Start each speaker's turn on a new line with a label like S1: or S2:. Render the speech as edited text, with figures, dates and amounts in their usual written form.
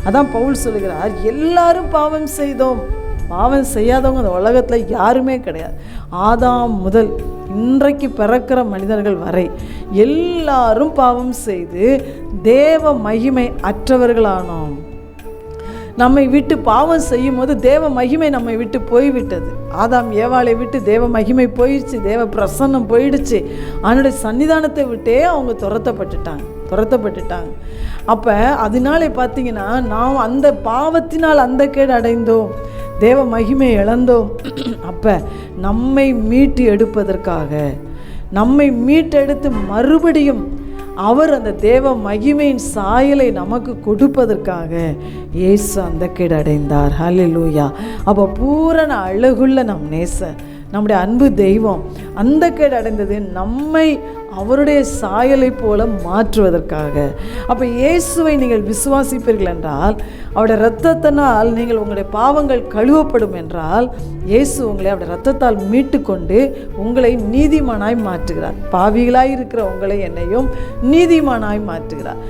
S1: அதான் பவுல் சொல்லுகிறார், எல்லாரும் பாவம் செய்தோம். பாவம் செய்யாதவங்க இந்த உலகத்தில் யாருமே கிடையாது. ஆதாம் முதல் இன்றைக்கு பிறக்கிற மனிதர்கள் வரை எல்லாரும் பாவம் செய்து தேவ மகிமை அற்றவர்களானோம். நம்மை விட்டு பாவம் செய்யும் போது தேவ மகிமை நம்மை விட்டு போய்விட்டது. ஆதாம் ஏவாளை விட்டு தேவ மகிமை போயிடுச்சு, தேவ பிரசன்னம் போயிடுச்சு. அவனுடைய சன்னிதானத்தை விட்டே அவங்க துரத்தப்பட்டுட்டாங்க. அப்போ அதனாலே பார்த்தீங்கன்னா நாம் அந்த பாவத்தினால் அந்த கேடு அடைந்தோம், தேவ மகிமை இழந்தோம். அப்போ நம்மை மீட்டு எடுப்பதற்காக, நம்மை மீட்டெடுத்து மறுபடியும் அவர் அந்த தேவ மகிமையின் சாயலை நமக்கு கொடுப்பதற்காக இயேசு அந்த கேடு அடைந்தார். ஹல்லேலூயா. அப்போ பூரண அழகுள்ள நம் நேசர், நம்முடைய அன்பு தெய்வம் அந்த கேடு அடைந்தது நம்மை அவருடைய சாயலை போல மாற்றுவதற்காக. அப்போ இயேசுவை நீங்கள் விசுவாசிப்பீர்கள் என்றால், அவருடைய இரத்தத்தினால் நீங்கள் உங்களுடைய பாவங்கள் கழுவப்படும் என்றால், இயேசு உங்களை அவருடைய இரத்தத்தால் மீட்டு கொண்டு உங்களை நீதிமானாய் மாற்றுகிறார். பாவிகளாய் இருக்கிற உங்களை என்னையும் நீதிமானாய் மாற்றுகிறார்.